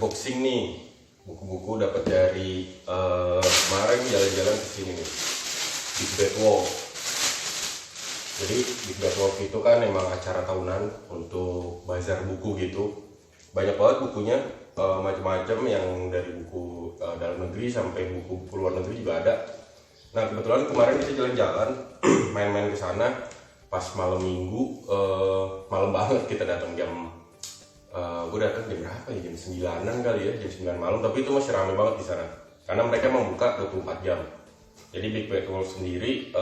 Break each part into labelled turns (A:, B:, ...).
A: unboxing nih. Buku-buku dapat dari kemarin jalan-jalan ke sini nih. Big Bad Wolf. Jadi Big Bad Wolf itu kan emang acara tahunan untuk bazar buku gitu. Banyak banget bukunya, macam-macam yang dari buku dalam negeri sampai buku luar negeri juga ada. Nah kebetulan kemarin kita jalan-jalan, main-main ke sana pas malam minggu, malam banget kita datang gue datang jam berapa ya, jam 9-an kali ya, jam 9 malam, tapi itu masih ramai banget di sana karena mereka membuka 24 jam. Jadi Big Bad Wolf sendiri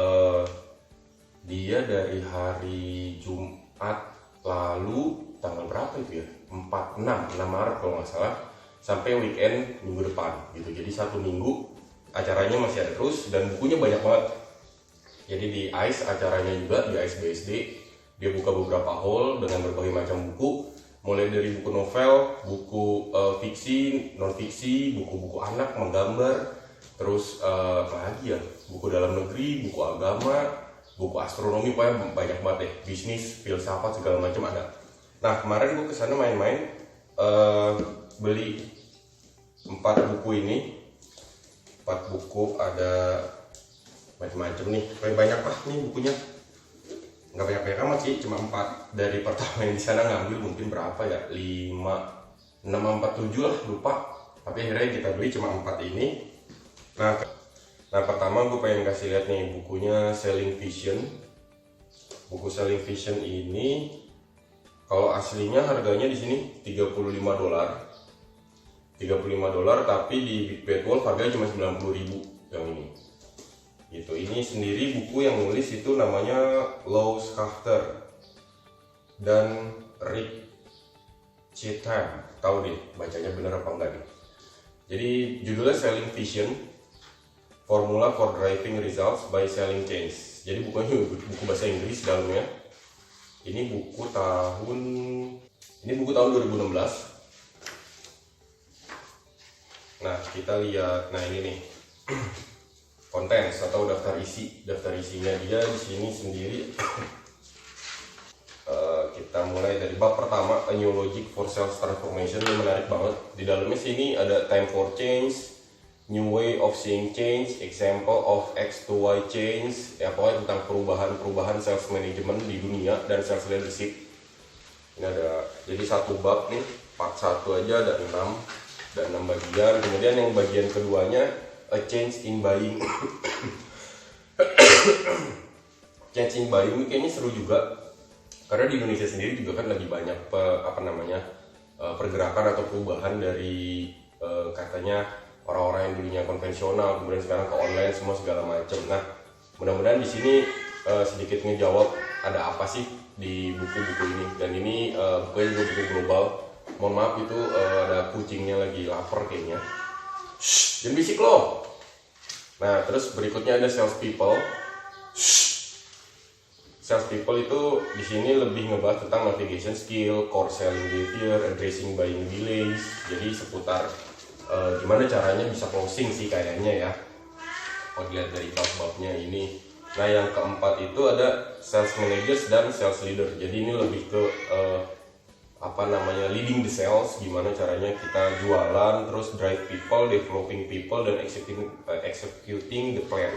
A: dia dari hari Jumat lalu tanggal berapa itu ya, 6 Maret kalau nggak salah, sampai weekend minggu depan gitu. Jadi satu minggu acaranya masih ada terus dan bukunya banyak banget. Jadi di ICE acaranya juga, di ICE BSD dia buka beberapa hall dengan berbagai macam buku, mulai dari buku novel, buku fiksi, non fiksi, buku-buku anak menggambar, terus apa lagi ya, buku dalam negeri, buku agama, buku astronomi, pokoknya banyak banget deh, bisnis, filsafat, segala macam ada. Nah kemarin gue kesana main-main, beli 4 buku ini, 4 buku ada macam-macam nih, banyak lah nih bukunya. Nggak banyak-banyak amat sih, cuma 4. Dari pertama yang di sana ngambil mungkin berapa ya, 5, 6, 4, 7 lah, lupa. Tapi akhirnya kita beli cuma 4 ini. Nah pertama gue pengen kasih lihat nih bukunya Selling Vision. Buku Selling Vision ini kalau aslinya harganya di sini $35. $35, tapi di Big Bad Wolf harganya cuma 90.000 yang ini. Gitu. Ini sendiri buku yang nulis itu namanya Lowes Carter dan Rick Cheatham. Tahu deh bacanya bener apa enggak nih. Jadi judulnya Selling Vision, Formula for Driving Results by Selling Change. Jadi bukunya buku bahasa Inggris dalamnya. Ini buku tahun 2016. Nah kita lihat, nah ini nih kontens atau daftar isinya dia di sini sendiri. Kita mulai dari bab pertama, A New Logic for Sales Transformation. Ini menarik banget. Di dalamnya sini ada Time for Change, New Way of Seeing Change, Example of X to Y Change, ya pokoknya tentang perubahan sales management di dunia dan sales leadership. Ini ada, jadi satu bab nih, part 1 aja ada 6 bagian. Kemudian yang bagian keduanya A Change in Buying. Change in Buying ini kayaknya seru juga karena di Indonesia sendiri juga kan lagi banyak pergerakan atau perubahan dari katanya orang-orang yang dulunya konvensional kemudian sekarang ke online semua segala macam. Nah mudah-mudahan di sini sedikit ngejawab ada apa sih di buku-buku ini. Dan ini bukunya juga buku global. Mohon maaf itu ada kucingnya lagi lapar kayaknya. Shh, jangan bisik loh. Nah terus berikutnya ada Sales People. Sales People itu di sini lebih ngebahas tentang navigation skill, core selling behavior, addressing buying delays. Jadi seputar gimana caranya bisa closing sih kayaknya ya. Kalau dilihat dari bab-babnya ini. Nah yang keempat itu ada Sales Managers dan Sales Leader. Jadi ini lebih ke leading the sales, gimana caranya kita jualan, terus drive people, developing people, dan executing the plan.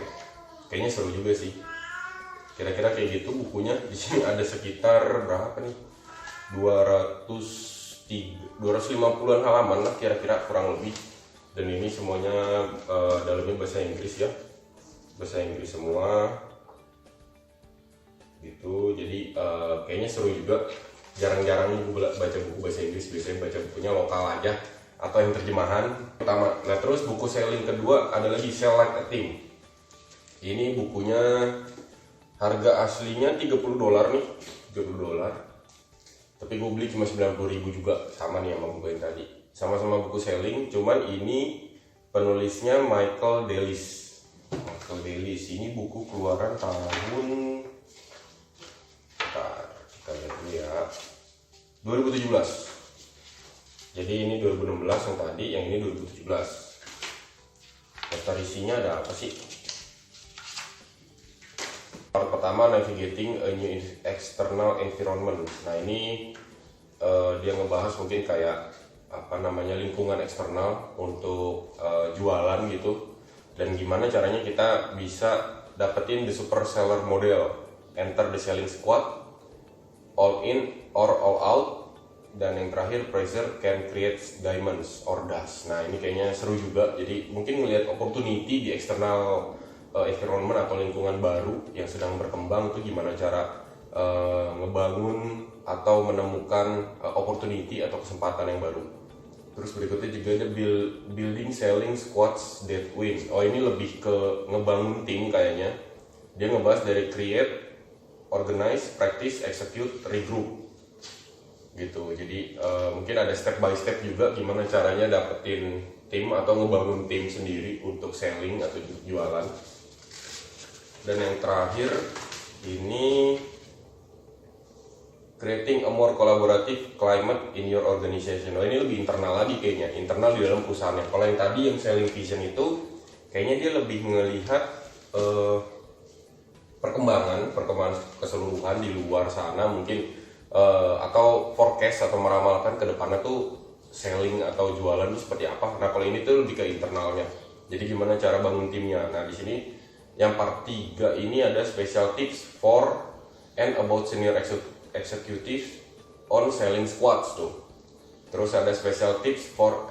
A: Kayaknya seru juga sih. Kira-kira kayak gitu bukunya. Di sini ada sekitar berapa nih? 250-an halaman lah kira-kira kurang lebih. Dan ini semuanya dalamnya bahasa Inggris ya. Bahasa Inggris semua. Gitu. Jadi kayaknya seru juga. Jarang-jarang baca buku bahasa Inggris, biasanya baca bukunya lokal aja atau yang terjemahan pertama. Nah terus buku selling kedua ada lagi Sell Like a Team. Ini bukunya harga aslinya $30 nih, $30. Tapi gue beli cuma 90.000 juga, sama nih sama buku yang tadi. Sama-sama buku selling, cuman ini penulisnya Michael Delis. Ini buku keluaran tahun, kita lihat dulu ya, 2017. Jadi ini 2016 yang tadi, yang ini 2017. Daftar isinya ada apa sih? Part pertama, Navigating a New External Environment. Nah ini dia ngebahas mungkin kayak apa namanya lingkungan eksternal untuk jualan gitu, dan gimana caranya kita bisa dapetin the super seller model, enter the selling squad, all in or all out, dan yang terakhir pressure can create diamonds or dust. Nah ini kayaknya seru juga, jadi mungkin melihat opportunity di eksternal environment atau lingkungan baru yang sedang berkembang itu gimana cara ngebangun atau menemukan opportunity atau kesempatan yang baru. Terus berikutnya juga ada building selling squads that win. Oh ini lebih ke ngebangun tim kayaknya. Dia ngebahas dari create, organize, practice, execute, regroup gitu. Jadi mungkin ada step by step juga gimana caranya dapetin tim atau ngebangun tim sendiri untuk selling atau jualan. Dan yang terakhir ini creating a more collaborative climate in your organization. Oh, ini lebih internal lagi kayaknya, internal di dalam perusahaannya. Kalau yang tadi yang selling vision itu kayaknya dia lebih melihat perkembangan keseluruhan di luar sana mungkin, atau forecast atau meramalkan ke depannya tuh selling atau jualan itu seperti apa. Nah kalau ini tuh lebih ke internalnya. Jadi gimana cara bangun timnya. Nah di sini yang part 3 ini ada special tips for and about senior executive on selling squads tuh. Terus ada special tips for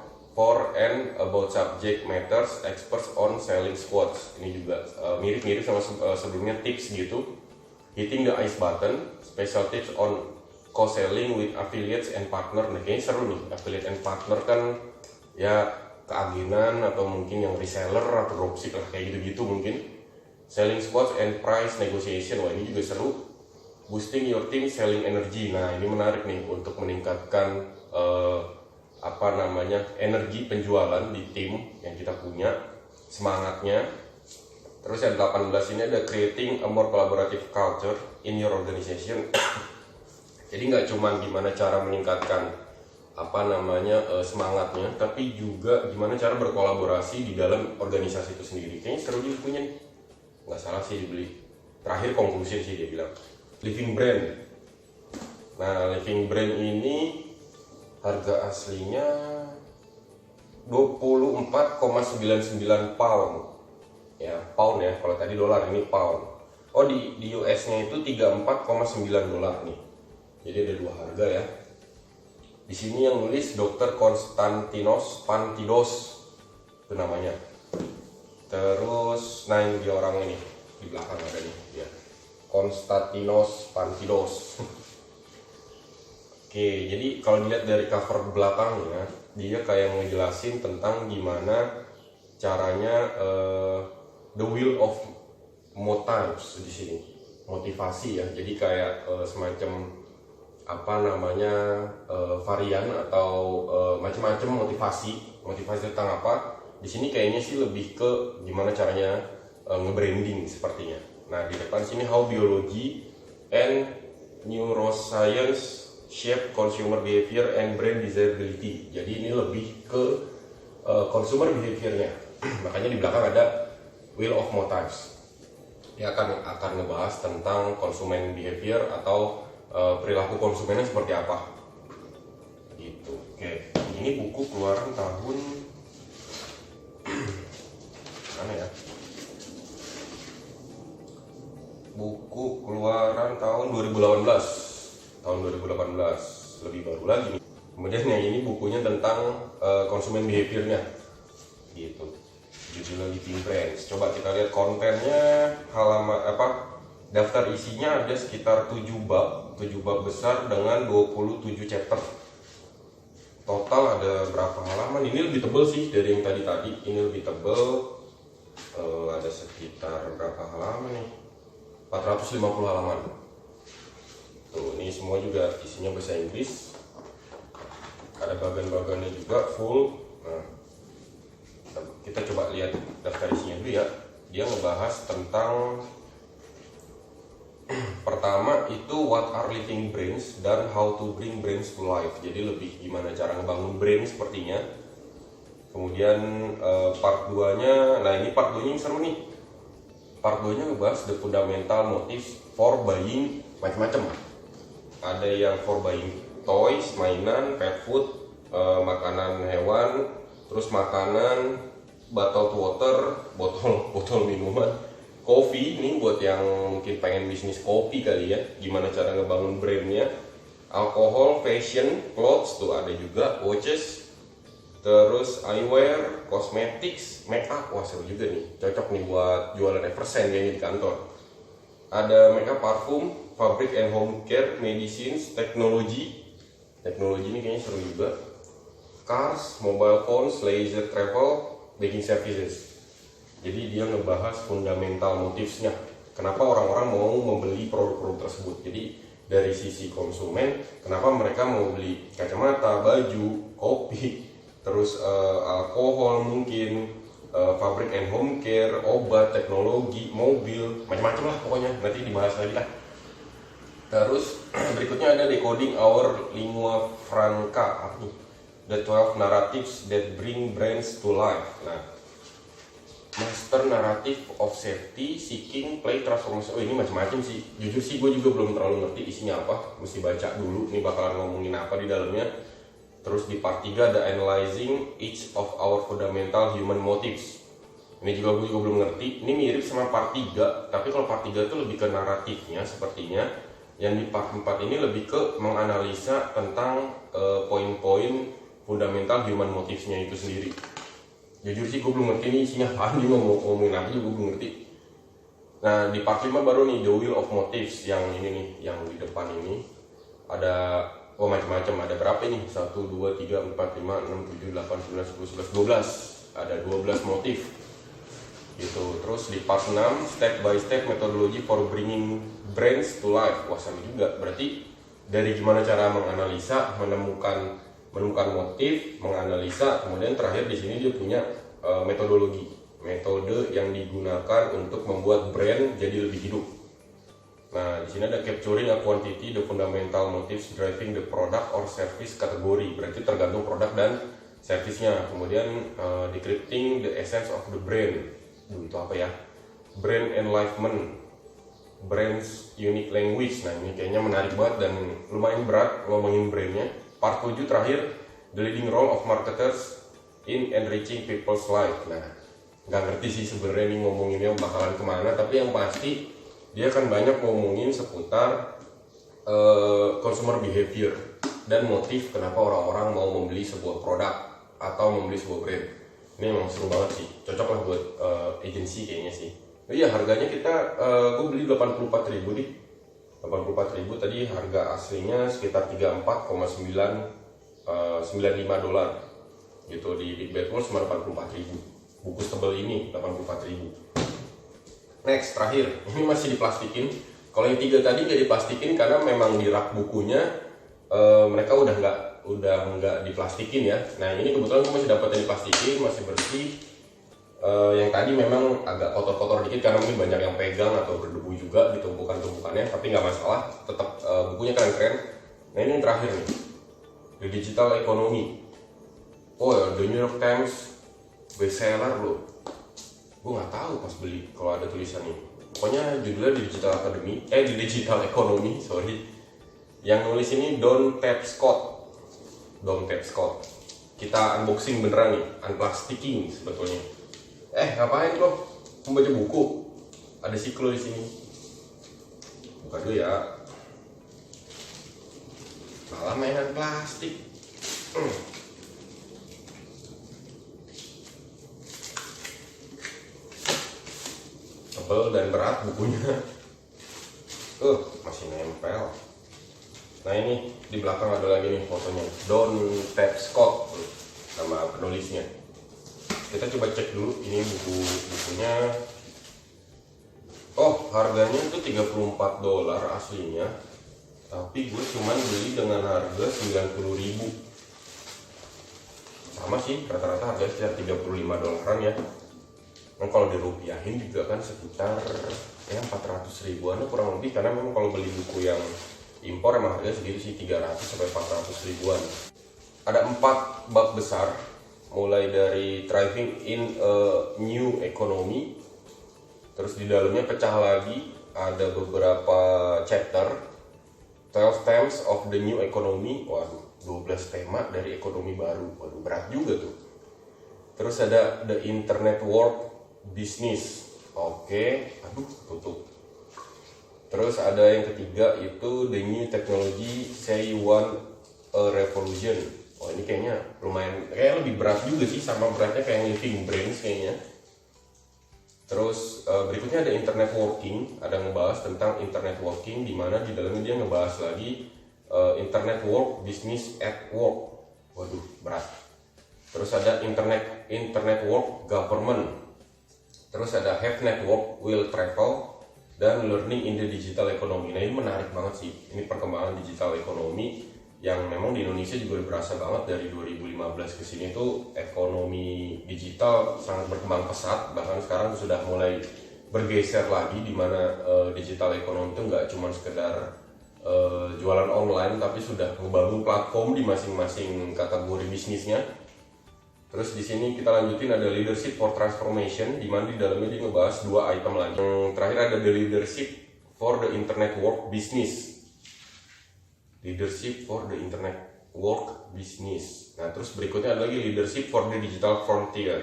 A: and about subject matters experts on selling squads. Ini juga mirip-mirip sama sebelumnya tips gitu. Hitting the ice button, special tips on co-selling with affiliates and partner. Nah kayaknya seru nih, affiliate and partner kan ya keagenan atau mungkin yang reseller atau dropship lah kayak gitu-gitu mungkin. Selling squads and price negotiation, wah ini juga seru. Boosting your team selling energy. Nah ini menarik nih untuk meningkatkan energi penjualan di tim yang kita punya, semangatnya. Terus yang 18 ini ada creating a more collaborative culture in your organization. Jadi nggak cuma gimana cara meningkatkan semangatnya, tapi juga gimana cara berkolaborasi di dalam organisasi itu sendiri. Kayaknya seru juga punya nih, nggak salah sih dibeli. Terakhir conclusion sih dia bilang living brand. Nah, living brand ini harga aslinya 24,99 pound. Ya, pound ya. Kalau tadi dolar, ini pound. Oh, di US-nya itu 34,9 dolar nih. Jadi ada dua harga ya. Di sini yang nulis Dr. Konstantinos Pantidos itu namanya. Terus, nah ini dia orang ini di belakang ada nih, ya. Konstantinos Pantidos. Oke, jadi kalau dilihat dari cover belakangnya, dia kayak ngejelasin tentang gimana caranya the wheel of motives di sini, motivasi ya. Jadi kayak semacam varian atau macam-macam motivasi tentang apa. Di sini kayaknya sih lebih ke gimana caranya nge-branding sepertinya. Nah di depan sini how biology and neuroscience shape consumer behavior and brand desirability. Jadi ini lebih ke consumer behaviornya. Makanya di belakang ada wheel of motives. Dia akan ngebahas tentang konsumen behavior atau perilaku konsumennya seperti apa. Gitu. Oke. Ini buku keluaran tahun mana ya? Buku keluaran tahun 2018. Tahun 2018, lebih baru lagi nih. Kemudian yang ini bukunya tentang konsumen behaviornya. Gitu. Judulnya Living Brands. Coba kita lihat kontennya, daftar isinya ada sekitar 7 bab besar dengan 27 chapter. Total ada berapa halaman? Ini lebih tebal sih dari yang tadi. Ini lebih tebal. Ada sekitar berapa halaman nih? 450 halaman. Tuh, ini semua juga isinya bahasa Inggris. Ada bagan-bagannya juga full. Nah, kita coba lihat daftar isinya dulu ya. Dia ngebahas tentang pertama itu what are living brands dan how to bring brands to life. Jadi lebih gimana cara ngebangun brand sepertinya. Kemudian part 2-nya, nah ini part 2-nya yang seru nih. Part 2-nya ngebahas the fundamental motives for buying macam-macam. Ada yang for buying toys, mainan, pet food, makanan hewan, terus makanan, bottled water, botol minuman, kopi. Ini buat yang mungkin pengen bisnis kopi kali ya, gimana cara ngebangun brandnya. Alkohol, fashion, clothes tuh ada juga, watches, terus eyewear, cosmetics, make up. Wah seru juga nih, cocok nih buat jualan Eversen kayaknya di kantor. Ada makeup, parfum, fabric and home care, medicines, teknologi ini kayaknya seru juga. Cars, mobile phones, leisure travel, banking services. Jadi dia ngebahas fundamental motifnya, kenapa orang-orang mau membeli produk-produk tersebut. Jadi dari sisi konsumen, kenapa mereka mau beli kacamata, baju, kopi, terus alkohol mungkin, fabric and home care, obat, teknologi, mobil, macam-macam lah pokoknya, nanti dibahas lagi lah. Terus berikutnya ada decoding our lingua franca, the 12 narratives that bring brands to life. Nah, master narrative of safety, seeking, play, transformation. Oh ini macam-macam sih. Jujur sih gue juga belum terlalu ngerti isinya apa. Mesti baca dulu. Ini bakalan ngomongin apa di dalamnya. Terus di part 3 ada analyzing each of our fundamental human motives. Ini juga gue belum ngerti. Ini mirip sama part 3. Tapi kalau part 3 itu lebih ke naratifnya sepertinya. Yang di part 4 ini lebih ke menganalisa tentang poin-poin fundamental human motivesnya itu sendiri. Jujur sih gue belum ngerti ini isinya apaan, juga mau ngomongin apa juga gue belum ngerti. Nah di part 5 baru nih, the wheel of motives, yang ini nih, yang di depan ini ada macam-macam, ada berapa ini? 1, 2, 3, 4, 5, 6, 7, 8, 9, 10, 11, 12. Ada 12 motif gitu. Terus di part 6, step by step methodology for bringing brands to life. Wah sama juga, berarti dari gimana cara menganalisa, menemukan motif, menganalisa, kemudian terakhir di sini dia punya metode yang digunakan untuk membuat brand jadi lebih hidup. Nah, di sini ada capturing a quantity, the fundamental motives driving the product or service category. Berarti tergantung produk dan servisnya. Kemudian decrypting the essence of the brand. Itu apa ya? Brand enlightenment, brand's unique language. Nah, ini kayaknya menarik banget dan lumayan berat ngomongin brandnya. Part 7 terakhir, the leading role of marketers in enriching people's life. Nah, nggak ngerti sih sebenarnya ini ngomonginnya bakalan kemana, tapi yang pasti dia akan banyak ngomongin seputar consumer behavior dan motif kenapa orang-orang mau membeli sebuah produk atau membeli sebuah brand. Ini memang seru banget sih, cocok lah buat agency kayaknya sih. Iya, harganya gue beli 84.000 nih. 84.000 tadi, harga aslinya sekitar 34,95 dolar gitu. Di Big Bad Wolf cuma 84.000. Buku tebal ini 84.000. Next, terakhir, ini masih diplastikin. Kalau yang 3 tadi nggak diplastikin karena memang di rak bukunya mereka udah nggak diplastikin ya. Nah ini kebetulan gue masih dapat yang diplastikin, masih bersih. Yang tadi memang agak kotor-kotor dikit karena mungkin banyak yang pegang atau berdebu juga di tumpukan-tumpukannya, tapi nggak masalah, tetap bukunya keren-keren. Nah ini yang terakhir nih, The Digital Economy. Oh ya, The New York Times bestseller loh. Gue nggak tahu pas beli kalau ada tulisan ini. Pokoknya judulnya The Digital Academy, The Digital Economy, sorry. Yang nulis ini Don Ted Scott. Kita unboxing beneran nih, unplasticking sebetulnya. Ngapain lo? Membaca buku? Ada siklo di sini. Buka dulu ya. Malah mainan plastik. Tebal dan berat bukunya. Masih nempel. Nah ini di belakang ada lagi nih fotonya, Don Ted Scott, nama penulisnya. Kita coba cek dulu ini bukunya. Oh, harganya itu 34 dolar aslinya, tapi gue cuman beli dengan harga 90.000. Sama sih, rata-rata harga sekitar 35 dolaran ya. Nah, kalau dirupiahin juga kan sekitar 400 ribuan kurang lebih, karena memang kalau beli buku yang impor emang harganya segitu sih, 300 sampai 400 ribuan. Ada 4 bab besar, mulai dari thriving in a new economy, terus di dalamnya pecah lagi ada beberapa chapter, 12 themes of the new economy. Waduh, 12 tema dari ekonomi baru. Waduh, berat juga tuh. Terus ada The Internet World Business. Oke, aduh tutup. Terus ada yang ketiga itu The New Technology Say Want a Revolution. Oh, ini kayaknya lumayan, kayak lebih berat juga sih, sama beratnya kayak Living Brains kayaknya. Terus berikutnya ada Internet Working, ada ngebahas tentang Internet Working, di mana di dalamnya dia ngebahas lagi Internet Work Business at Work. Waduh, berat. Terus ada Internet Work Government. Terus ada Have Network Will Travel dan Learning in the Digital Economy. Nah, ini menarik banget sih. Ini perkembangan digital ekonomi yang memang di Indonesia juga berasa banget dari 2015 ke sini tuh ekonomi digital sangat berkembang pesat, bahkan sekarang sudah mulai bergeser lagi di mana digital ekonomi itu nggak cuma sekedar jualan online, tapi sudah membangun platform di masing-masing kategori bisnisnya. Terus di sini kita lanjutin ada Leadership for Transformation, di mana di dalamnya dia ngebahas 2 item lagi. Yang terakhir ada the Leadership for the Internet Work Business. Leadership for the Internet Work Business. Nah, terus berikutnya ada lagi Leadership for the Digital Frontier.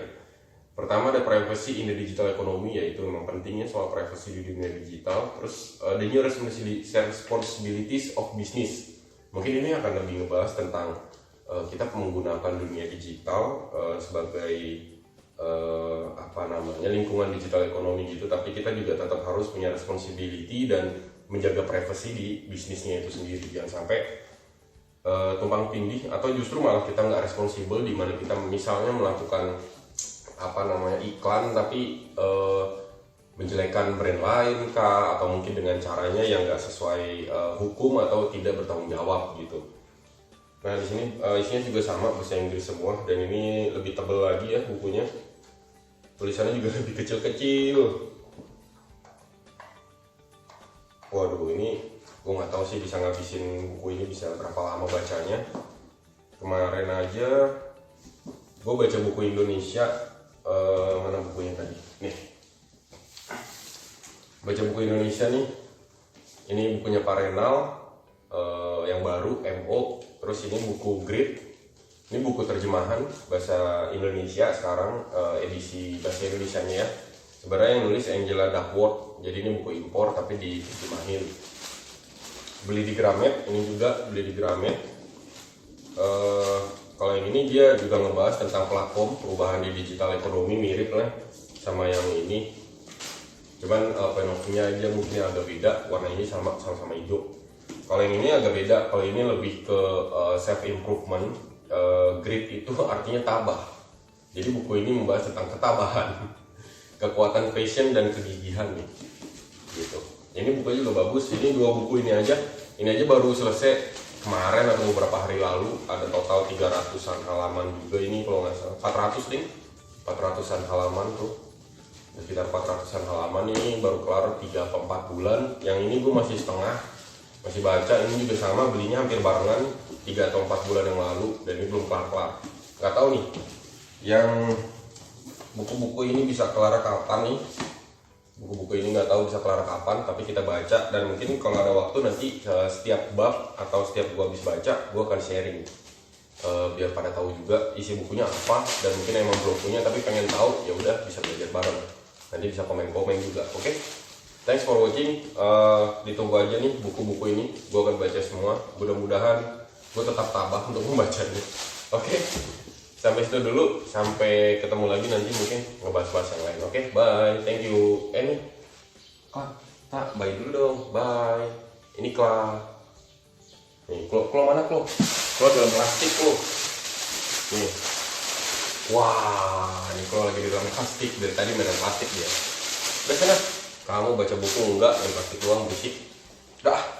A: Pertama ada Privacy in the Digital Economy, yaitu memang pentingnya soal privacy di dunia digital. Terus the New Responsibilities of Business. Mungkin ini akan lebih ngebahas tentang kita menggunakan dunia digital sebagai lingkungan digital ekonomi gitu, tapi kita juga tetap harus punya responsibility dan menjaga privasi di bisnisnya itu sendiri. Jangan sampai tumpang tindih atau justru malah kita nggak responsibel, di mana kita misalnya melakukan iklan tapi menjelekan brand lain kah, atau mungkin dengan caranya yang nggak sesuai hukum atau tidak bertanggung jawab gitu. Nah, di sini isinya juga sama bahasa Inggris semua, dan ini lebih tebal lagi ya bukunya. Tulisannya juga lebih kecil-kecil. Waduh, ini gue nggak tahu sih bisa ngabisin buku ini bisa berapa lama bacanya. Kemarin aja gue baca buku Indonesia, mana bukunya tadi? Nih, baca buku Indonesia nih. Ini bukunya Pak Renal yang baru, MO. Terus ini buku Grit. Ini buku terjemahan bahasa Indonesia sekarang, edisi bahasa Indonesianya ya. Sebenarnya yang nulis Angela Duckworth, jadi ini buku impor tapi diterjemahin. Beli di Gramet, ini juga beli di Gramet. Kalau yang ini dia juga ngebahas tentang platform perubahan di digital ekonomi, mirip lah sama yang ini. Cuman penopnya aja mungkin agak beda, warna ini sama-sama hijau. Kalau yang ini agak beda, kalau ini lebih ke self improvement. Grit itu artinya tabah. Jadi buku ini membahas tentang ketabahan, kekuatan passion dan kegigihan nih. Gitu. Ini bukunya juga bagus. Ini 2 buku ini aja baru selesai kemarin atau beberapa hari lalu. Ada total 300-an halaman juga ini kalau nggak salah. 400-an halaman tuh. Sekitar 400-an halaman ini baru kelar 3-4 bulan. Yang ini gue masih setengah, masih baca. Ini juga sama, belinya hampir barengan 3 atau 4 bulan yang lalu, dan ini belum kelar-kelar. Nggak tahu nih yang buku-buku ini bisa kelar kapan nih. Buku-buku ini nggak tahu bisa kelar kapan, tapi kita baca, dan mungkin kalau ada waktu nanti setiap bab atau setiap gua habis baca gua akan sharing, biar pada tahu juga isi bukunya apa, dan mungkin emang belum punya tapi pengen tahu, ya udah bisa belajar bareng. Nanti bisa komen-komen juga. Oke? Thanks for watching. Ditunggu aja nih buku-buku ini, gua akan baca semua. Mudah-mudahan gue tetap tabah untuk membacanya. Oke? Sampai situ dulu, sampai ketemu lagi nanti mungkin ngebahas-bahas yang lain. Oke, bye, thank you. Nih, tak, bye dulu dong, bye. Ini Kla. Nih, Klo mana Klo? Klo dalam plastik Klo. Nih, wah, ini Klo lagi di dalam plastik, dari tadi main plastik dia. Udah sana, kamu baca buku enggak, yang plastik doang berisik. Dah.